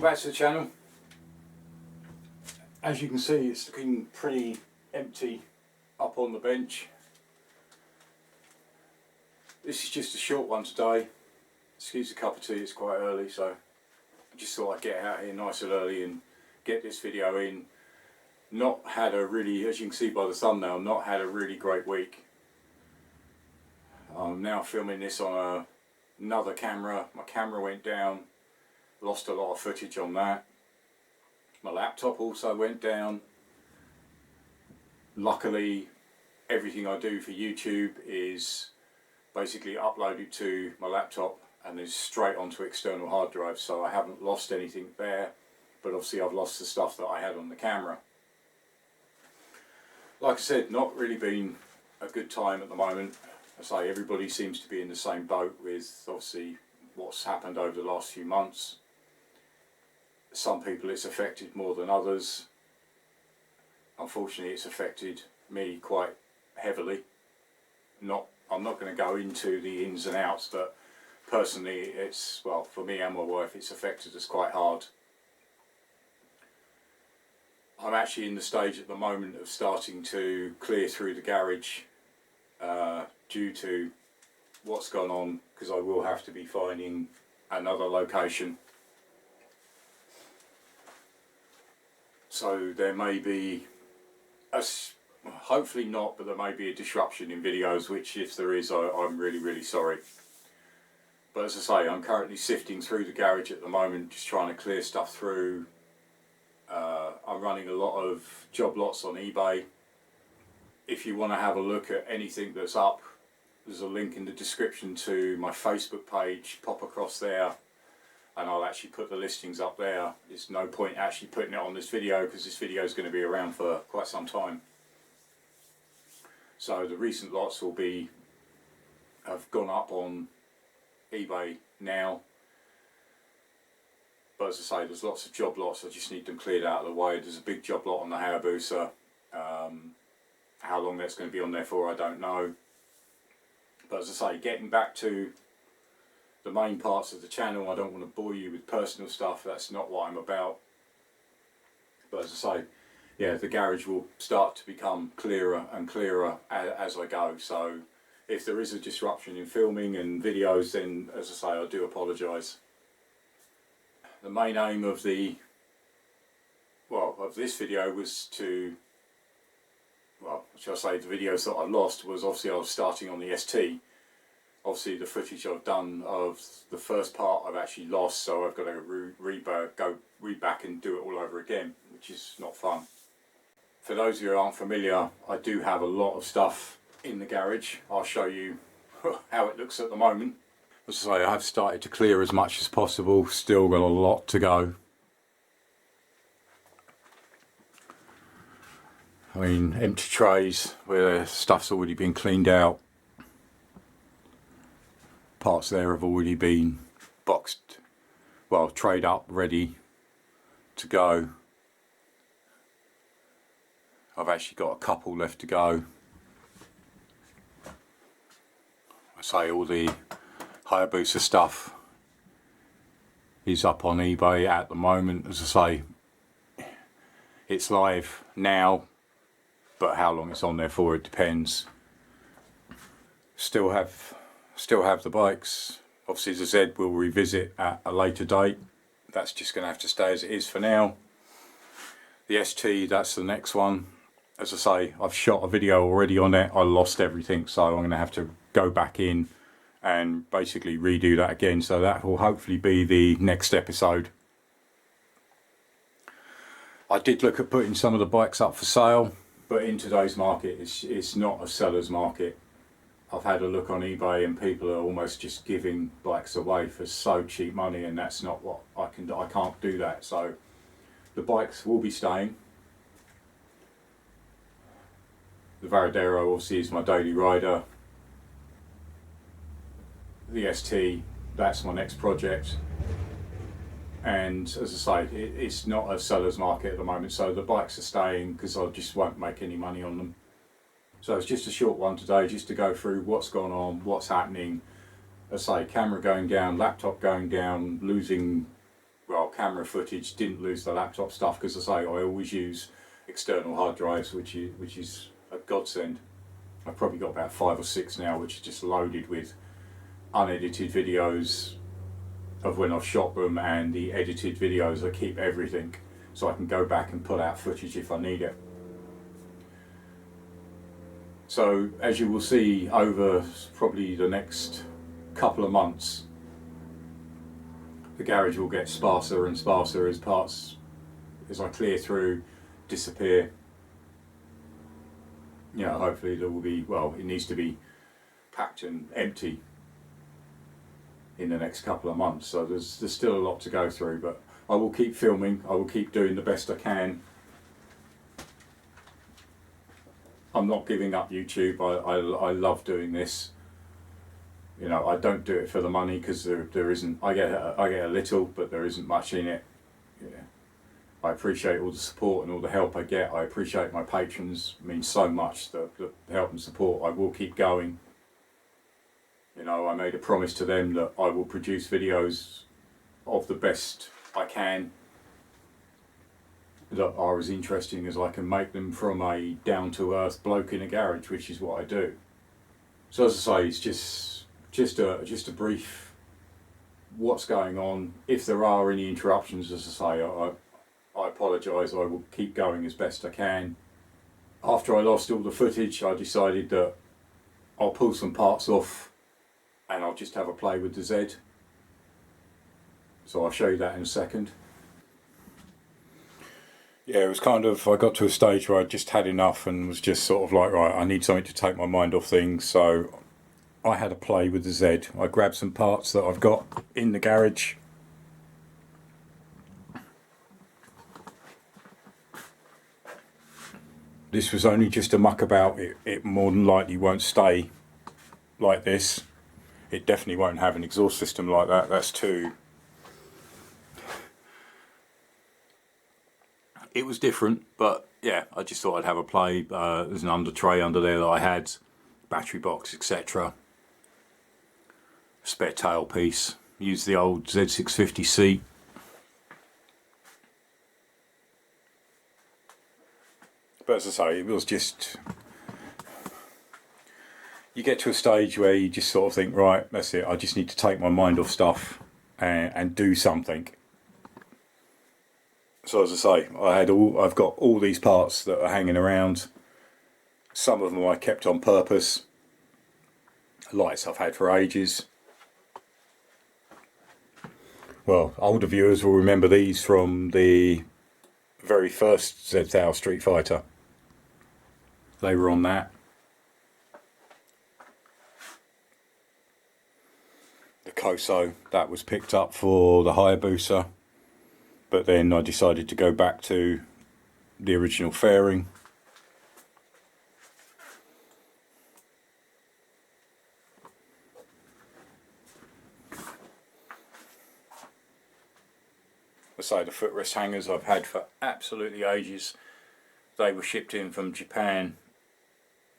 back to the channel. As you can see, it's looking pretty empty up on the bench. This is just a short one today. Excuse the cup of tea, it's quite early, so I just thought I'd get out here nice and early and get this video in. Not had a really, as you can see by the thumbnail, not had a really great week. I'm now filming this on another camera. My camera went down, lost a lot of footage on that. My laptop also went down. Luckily, everything I do for YouTube is basically uploaded to my laptop and is straight onto external hard drives, so I haven't lost anything there, but obviously I've lost the stuff that I had on the camera. Like I said, not really been a good time at the moment. I say everybody seems to be in the same boat with obviously what's happened over the last few months. Some people it's affected more than others. Unfortunately, it's affected me quite heavily. I'm not going to go into the ins and outs, but personally it's, well, for me and my wife, it's affected us quite hard. I'm actually in the stage at the moment of starting to clear through the garage due to what's gone on, because I will have to be finding another location. So there may be, hopefully not, but there may be a disruption in videos, which if there is, I'm really sorry. But as I say, I'm currently sifting through the garage at the moment, just trying to clear stuff through. I'm running a lot of job lots on eBay. If you want to have a look at anything that's up, there's a link in the description to my Facebook page. Pop across there and I'll actually put the listings up there. There's no point actually putting it on this video because this video is going to be around for quite some time. So the recent lots have gone up on eBay now. But as I say, there's lots of job lots, I just need them cleared out of the way. There's a big job lot on the Hayabusa. How long that's going to be on there for, I don't know. But as I say, getting back to the main parts of the channel, I don't want to bore you with personal stuff, that's not what I'm about. But as I say, yeah, the garage will start to become clearer and clearer as I go. So if there is a disruption in filming and videos, then as I say, I do apologise. The main aim of this video was to, shall I say, the videos that I lost was obviously I was starting on the ST. Obviously the footage I've done of the first part I've actually lost, so I've got to go back and do it all over again, which is not fun. For those of you who aren't familiar, I do have a lot of stuff in the garage. I'll show you how it looks at the moment. As I say, I have started to clear as much as possible, still got a lot to go. I mean, empty trays where stuff's already been cleaned out. Parts there have already been boxed, well, trayed up, ready to go. I've actually got a couple left to go. I say all the Hayabusa stuff is up on eBay at the moment. As I say, it's live now, but how long it's on there for, it depends. Still have the bikes. Obviously, as I said, we'll revisit at a later date. That's just going to have to stay as it is for now. The ST, that's the next one. As I say, I've shot a video already on it. I lost everything, so I'm going to have to go back in and basically redo that again. So that will hopefully be the next episode. I did look at putting some of the bikes up for sale, but in today's market, it's not a seller's market. I've had a look on eBay and people are almost just giving bikes away for so cheap money, and that's not what I can't do that. So the bikes will be staying. The Varadero obviously is my daily rider. The ST, that's my next project. And as I say, it's not a seller's market at the moment, so the bikes are staying because I just won't make any money on them. So it's just a short one today, just to go through what's gone on, what's happening. As I say, camera going down, laptop going down, losing well, camera footage, didn't lose the laptop stuff, because I say I always use external hard drives, which is a godsend. I've probably got about 5 or 6 now, which are just loaded with unedited videos of when I've shot them, and the edited videos. I keep everything so I can go back and pull out footage if I need it. So as you will see over probably the next couple of months, the garage will get sparser and sparser as parts, as I clear through, disappear. You know, hopefully there will be, well, it needs to be packed and empty in the next couple of months, so there's still a lot to go through, but I will keep filming, I will keep doing the best I can. I'm not giving up YouTube. I love doing this. You know, I don't do it for the money, because there isn't, I get a little, but there isn't much in it. Yeah. I appreciate all the support and all the help I get. I appreciate my patrons, it means so much, the help and support. I will keep going. You know, I made a promise to them that I will produce videos of the best I can, that are as interesting as I can make them, from a down-to-earth bloke in a garage, which is what I do. So as I say, it's just a brief what's going on. If there are any interruptions, as I say, I apologise. I will keep going as best I can. After I lost all the footage, I decided that I'll pull some parts off and I'll just have a play with the Z. So I'll show you that in a second. Yeah, it was kind of, I got to a stage where I just had enough and was just sort of like, right, I need something to take my mind off things. So I had a play with the Z. I grabbed some parts that I've got in the garage. This was only just a muck about. It more than likely won't stay like this. It definitely won't have an exhaust system like that. That's too... It was different, but yeah, I just thought I'd have a play. There's an under tray under there that I had, battery box, etc. Spare tailpiece. Used the old Z650 seat. But as I say, it was just... You get to a stage where you just sort of think, right, that's it, I just need to take my mind off stuff and do something. So as I say, I've got all these parts that are hanging around. Some of them I kept on purpose. Lights I've had for ages. Well, older viewers will remember these from the very first Z-1000 Street Fighter. They were on that. The Koso, that was picked up for the Hayabusa. But then I decided to go back to the original fairing. I say the footrest hangers I've had for absolutely ages. They were shipped in from Japan.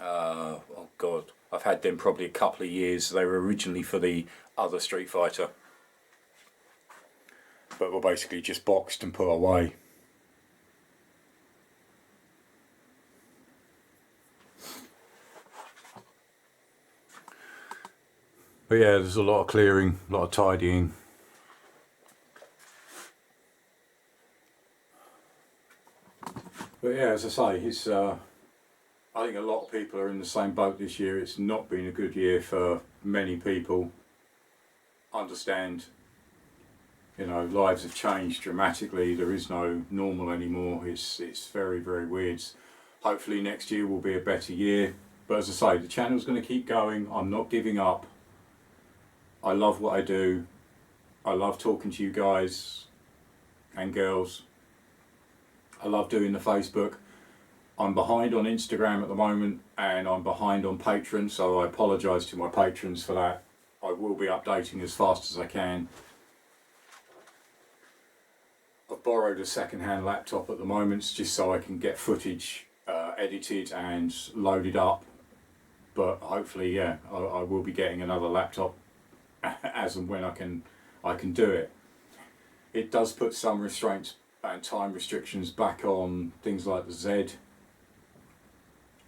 Oh God, I've had them probably a couple of years. They were originally for the other Street Fighter, but were basically just boxed and put away. But yeah, there's a lot of clearing, a lot of tidying. But yeah, as I say, it's I think a lot of people are in the same boat this year. It's not been a good year for many people. Understand, you know, lives have changed dramatically. There is no normal anymore. It's very, very weird. Hopefully next year will be a better year. But as I say, the channel's going to keep going. I'm not giving up. I love what I do. I love talking to you guys and girls. I love doing the Facebook. I'm behind on Instagram at the moment, and I'm behind on Patron, so I apologise to my patrons for that. I will be updating as fast as I can. I've borrowed a second-hand laptop at the moment just so I can get footage edited and loaded up, but hopefully, yeah, I will be getting another laptop as and when I can do it. It does put some restraints and time restrictions back on things like the Z,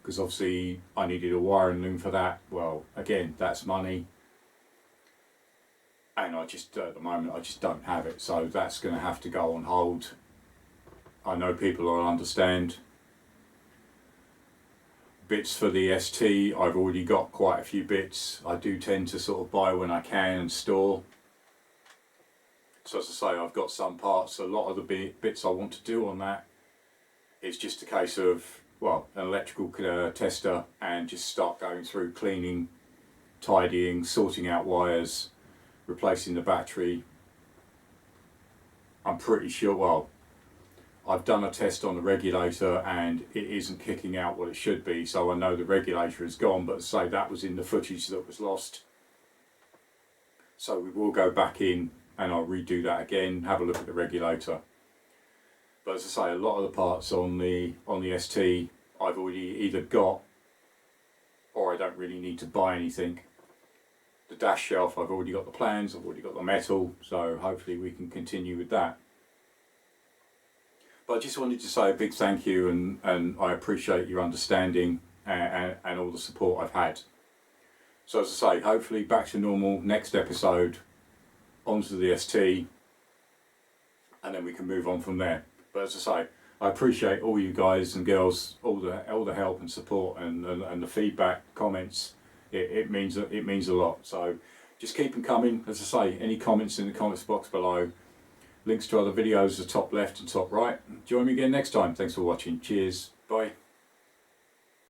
because obviously I needed a wiring loom for that. Well, again, that's money, and I just, at the moment, I just don't have it, so that's going to have to go on hold. I know people will understand. Bits for the ST, I've already got quite a few bits. I do tend to sort of buy when I can and store. So as I say, I've got some parts. A lot of the bits I want to do on that, it's just a case of, well, an electrical tester, and just start going through cleaning, tidying, sorting out wires, replacing the battery. I'm pretty sure, well, I've done a test on the regulator and it isn't kicking out what it should be, so I know the regulator is gone, but as I say, that was in the footage that was lost. So we will go back in and I'll redo that again, have a look at the regulator. But as I say, a lot of the parts on the ST I've already either got, or I don't really need to buy anything. The dash shelf, I've already got the plans, I've already got the metal, so hopefully we can continue with that. But I just wanted to say a big thank you, and I appreciate your understanding and all the support I've had. So as I say, hopefully back to normal next episode, onto the ST, and then we can move on from there. But as I say, I appreciate all you guys and girls, all the help and support and the feedback, comments. It means a lot. So just keep them coming. As I say, any comments in the comments box below. Links to other videos are top left and top right. Join me again next time. Thanks for watching. Cheers.